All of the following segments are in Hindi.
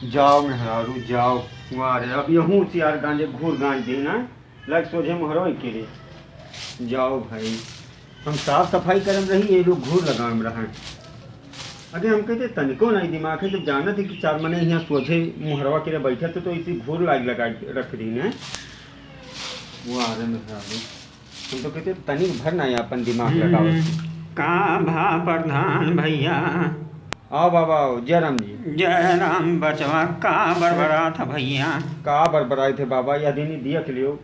जाओ मेहरारू जाओ। वारे अब यहूँ से यार गांजे घूर गांज देना लग सोझे मोहरो के रे। जाओ भाई हम साफ सफाई करम रही ये लोग घूर लगाम रहा। अरे हम कहते तनिको नहीं दिमाग है जब जाना थे कि 4 महीने यहाँ सोझे मुहरवा के बैठे थे तो इसी घूर लाग लगा रख रही है। वो आ रहे मेहरारू हम तो कहते तनिक भर ना अपन दिमाग लगाओ। का भा प्रधान भैया। आओ बाबा आओ जय राम जी। जय राम बचवा का बरबरा था भैया। का बरबराए थे बाबा या दिन देख लियो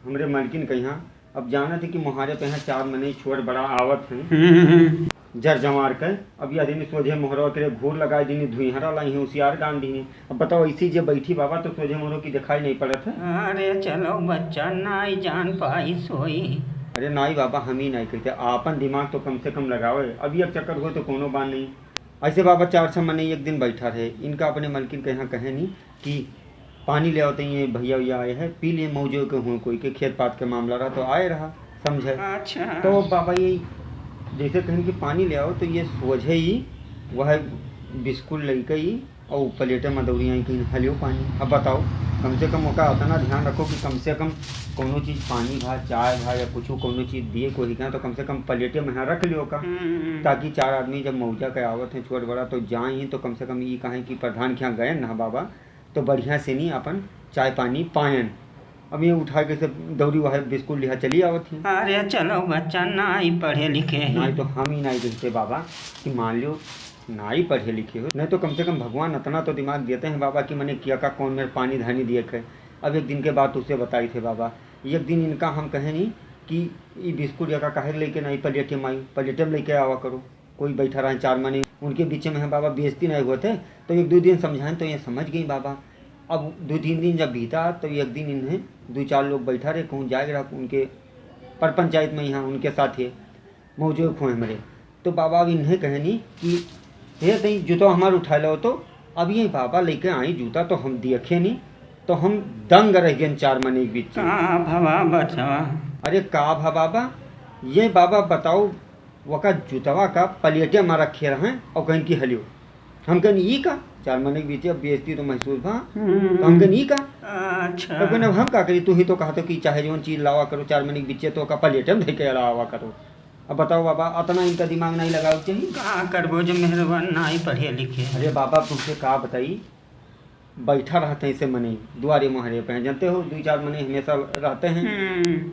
हमरे मालकिन के यहाँ अब जाना थे कि मुहारे पे यहाँ 4 महीने छोड़ बड़ा आवत हैं जर जमार के अब यह दिन सोझे मोहरवा के घूर लगाए दिन धुईहरा लाई है होशियार गान दी। अब बताओ इसी जे बैठी बाबा तो सोझे मोहरों की दिखाई नहीं पड़त है। अरे चलो बच्चा नाई जान पाई सोई। अरे नाई बाबा हम ही नहीं कहते आपन दिमाग तो कम से कम लगाओ। अब एक चक्कर हो तो कोनो बात नहीं। ऐसे बाबा 4 महीने एक दिन बैठा रहे इनका अपने मालकिन के यहाँ कहे नहीं कि पानी ले आते ये भैया भैया आए हैं पी लिए मौजो के हुए कोई के खेत पात के मामला रहा तो आए रहा समझे। अच्छा तो बाबा ये जैसे कहें कि पानी ले आओ तो ये सोझे ही वह बिस्कुट लेके ही और प्लेटें मदौरियाँ कि हलियो पानी। अब बताओ कम से कम ओका उतना ध्यान रखो कि कम से कम कोनो चीज़ पानी भा चाय भा या कुछ कोनो चीज़ दिए कोई का तो कम से कम प्लेटें में रख लियो का ताकि 4 आदमी जब मौजा के आवत हैं छोट बड़ा तो जाए ही तो कम से कम ये कहें कि प्रधान के यहाँ गए ना बाबा तो बढ़िया से नहीं अपन चाय पानी पायन। अब ये उठा के सब दौड़ी वह बिस्कुट लिहा चली आवत थी। अरे चलो बच्चा नाई पढ़े लिखे नहीं तो हम ही नहीं देखते बाबा कि मान लो नाई पढ़े लिखे हो नहीं तो कम से कम भगवान इतना तो दिमाग देते हैं बाबा कि मैंने किया का कौन मेरे पानी धानी दिए खे। अब एक दिन के बाद तुझसे बताई थे बाबा एक दिन इनका हम कहे नहीं कि ये बिस्कुट या काहे लेके नहीं प्लेटे माई प्लेटे में लेके आवा करो कोई बैठा रहा 4 महीने उनके बीच में है बाबा बेइज्जती नहीं हुए थे तो 1-2 दिन समझाएं तो ये समझ गई बाबा। अब 2-3 दिन जब बीता तो एक दिन इन्हें 2-4 लोग बैठा रहे कहूँ जाए रहा उनके पर पंचायत में यहाँ उनके साथ है मौजो खोए मरे तो बाबा अब इन्हें कहे नहीं कि हे तई जूता हमारे उठा लो तो अब ये बाबा लेके आई जूता तो हम देखे नहीं तो हम दंग रह गए 4 महीने के बीच। का भवा बचवा। अरे का भा बाबा ये बाबा बताओ वका जूतवा का प्लेटे में रखे रहे और कहीं की हलियो हम कहीं ई का 4 महीने के बीच अब बेइज्जती तो महसूस भा तो हम कहीं ई का। अच्छा तो कहने हम का करी तू ही तो कहा कि चाहे जो चीज़ लावा करो 4 महीने के बीच तो का प्लेटे में धके लावा करो। अब बताओ बाबा इतना इनका दिमाग नहीं लगाओ चाहिए का करबो जो मेहरबान नाई पढ़े लिखे। अरे बाबा तुमसे का बताई बैठा रहते हैं ऐसे मने दुआरे मुहरे पे जानते हो 2-4 महीने हमेशा रहते हैं।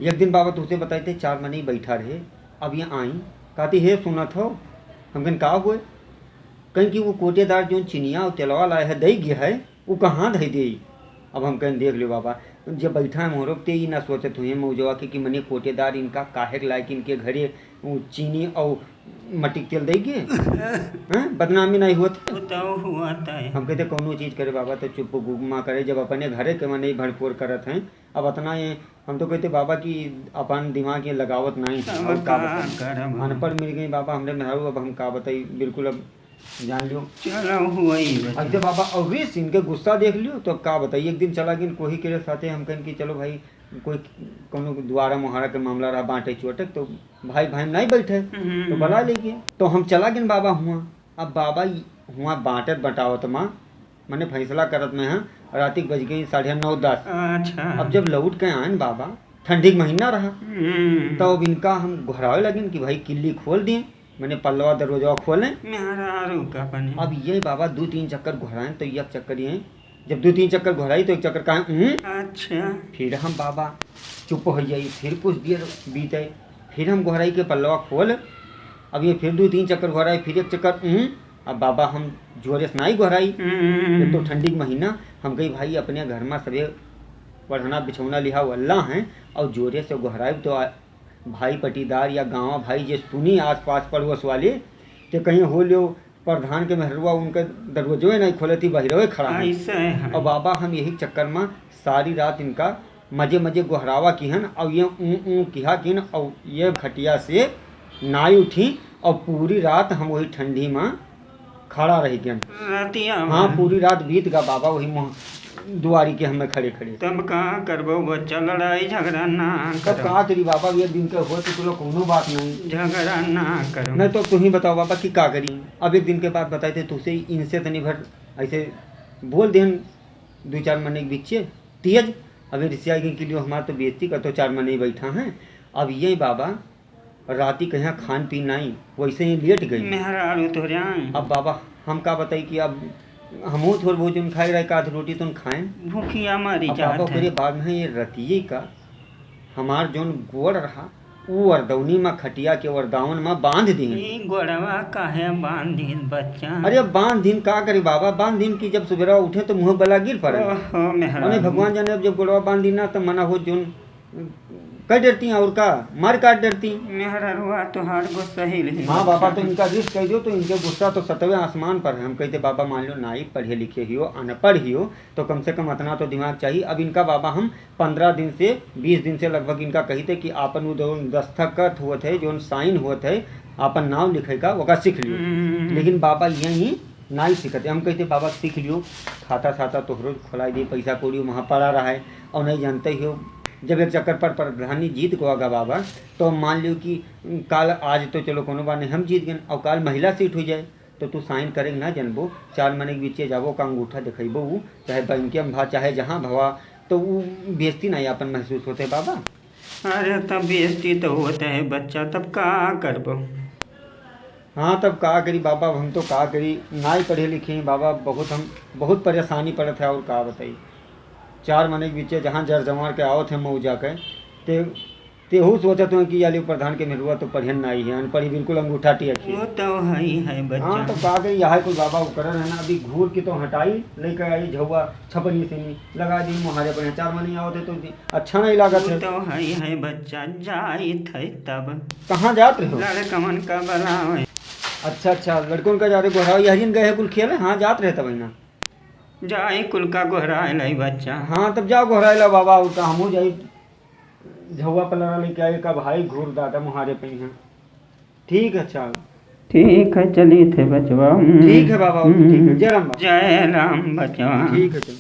एक दिन बाबा तुझसे बताए थे 4 महीने बैठा रहे अब ये आई कहती हे सुनत हो हम कहीं का हुए कहीं कि वो कोटेदार जो चिनिया और तेलवा लाए है दे गया है वो कहाँ दे दे। अब हम कहीं देख लो बाबा जब बैठा है मोहरब ते ही ना सोचत हुए मौजवा के कि मने कोटेदार इनका काहे लायक इनके घरे चीनी और मट्टी तेल देंगे बदनामी नहीं होती हुआ हम कहते कोनो चीज़ करे बाबा तो चुप गुमा करे जब अपने घरे के मने भरपूर करत हैं। अब इतना ये हम तो कहते बाबा कि अपन दिमाग ये लगावत नहीं है और का अनपढ़ मिल गई बाबा हमरे मेहरारू अब हम का बताई बिल्कुल अब जान लियो चलो हुई अब बाबा और इनके गुस्सा देख लियो तो का बताइए एक दिन चला गिन कोही के साथे हम कहें कि चलो भाई कोई कोनो द्वारा मुहारा के मामला रहा बांटे चोटक तो भाई भाई नहीं बैठे तो बुला लेंगे तो हम चला गिन बाबा हुआ। अब बाबा हुआ बांटत बटावत माँ मैंने फैसला करत में है रात बज गई 9:30-10। अच्छा अब जब लौट के आए बाबा ठंडी का महीना रहा तो अब इनका हम घुरावे लगे कि भाई किल्ली खोल दिए मैंने पल्लवा दरवाजा खोलें। अब ये बाबा 2-3 चक्कर घुराएं तो एक चक्कर ये जब 2-3 चक्कर घुराई तो एक चक्कर कहा अच्छा फिर हम बाबा चुप हो जाई फिर कुछ देर बीते फिर हम घुराई के पल्लवा खोल अब ये फिर 2-3 चक्कर घुराई फिर एक चक्कर अब बाबा हम जोरे से नहीं घुराई तो ठंडी का महीना हम कही भाई अपने घर में सभी पढ़ना बिछौना लिहा अल्लाह हैं और जोरे से घुराई तो भाई पटीदार या गाँव भाई जे सुनी आस पास पड़ोस वाले तो कहीं हो लियो प्रधान के मेहरुआ उनके दरवाजे नहीं खोले थी बहिरवे खड़ा है। और बाबा हम यही चक्कर में सारी रात इनका मजे मजे गुहरावा की हन और ये किहा किन और ये खटिया से नाई उठी और पूरी रात हम वही ठंडी में खड़ा रह गया। हाँ पूरी रात बीत गया बाबा वही दुआरी के हमें खड़े खड़े तब कहाँ करबो बच्चा लड़ाई झगड़ा ना कब कहा तेरी बाबा एक दिन के हो तो तुलो कोनो बात नहीं झगड़ा ना करो नहीं तो तुम ही बताओ बाबा कि का करी। अब एक दिन के बाद बताए थे तुझसे इनसे तनी भर ऐसे बोल देन 2-4 महीने के बीचे तेज अभी रिश्ते आगे के लिए हमारे तो बेइज्जती कर तो 4 महीने ही बैठा है। अब ये बाबा राती कहीं खान पीन नहीं वैसे ही लेट गई। मेहरारू तो रहा अब बाबा हम का बताई कि अब हमू थोड़ा भोजन खाए रहे का रोटी तुम खाएं। भूखिया मारी अब बाबा जात करे है। बाद में ये रतिये का हमार जोन गोड़ रहा वो वरदौनी में खटिया के वरदावन में बांध दी। ई गोड़वा काहे बांधी बच्चा। अरे अब बांध दिन का करे बाबा, बांध दिन की जब सुबह उठे तो मुँह बला गिर पड़े। ओहो अरे मेहरारू। भगवान जाने अब जब गोड़वा बांध दी ना तो मना हो जोन कर डरती हैं और का मार काट डरती। मेहरारुआ तोहार गुस्सा ही नहीं। हाँ बाबा तो इनका रिस्क कह दो तो इनके गुस्सा तो 7वें आसमान पर है। हम कहते बाबा मान लो ना ही पढ़े लिखे ही हो अनपढ़ ही हो तो कम से कम इतना तो दिमाग चाहिए। अब इनका बाबा हम 15 दिन से 20 दिन से लगभग इनका कहते कि आपन वो जो दस्तखत हुए थे जो साइन हुए थे आपन नाम लिखे का वो सीख लियो। लेकिन बाबा यही नहीं सीखते। हम कहते बाबा सीख लियो खाता खाता तो रोज खोलाई दी पैसा कौड़ी वहाँ पड़ा रहा है और नहीं जानते ही हो। जब एक चक्कर पर प्रधानी जीत को आगा बाबा तो मान लियो कि काल आज तो चलो कोनो बात नहीं हम जीत गए और काल महिला सीट हो जाए तो तू साइन करेंगे ना जनबो 4 महीने के बीचे जाबो का अंगूठा दिखेबो चाहे बैंक में भा चाहे जहाँ भवा तो वो बेइज्जती नहीं अपन महसूस होते बाबा। अरे तब बेइज्जती तो होता है बच्चा, तब का करबो। हाँ तब का करी बाबा, हम तो का करी ना ही पढ़े लिखे हैं बाबा, हम बहुत परेशानी पड़े थे और का बताई। 4 महीने के बीचे जहाँ जर जमार के आओ थे मऊ जाकर तेहू सोचत हूँ कि याली प्रधान के मिलुआ तो पढ़ियन नहीं है अनपढ़ी बिल्कुल अंगूठा टिकी। वो तो है बच्चा। हाँ तो का करी यहाँ कोई बाबा उपकरण है ना अभी घूर की तो हटाई लेकर आई झुआ छपनी से नहीं लगा दी मुहारे पर 4 महीने आओ थे तो अच्छा नहीं लागत वो है। तो है बच्चा जाई थे तब कहाँ जात रहे हो? लड़कमन का बलावे। अच्छा लड़कों का जा रहे गोहरा यही गए कुल खेल हाँ जात रहे तब ना जाई कुल का गोहराए लाई बच्चा। हाँ तब जाओ गोहराइला बाबा उनका हमू जाई झुआ पलरा लेके आए का भाई घूर दादा मुहारे पे हैं। ठीक है चल ठीक है चली थे बचवा। ठीक है बाबा ठीक है जय राम बाबा। जय राम बचवा। ठीक है चलो।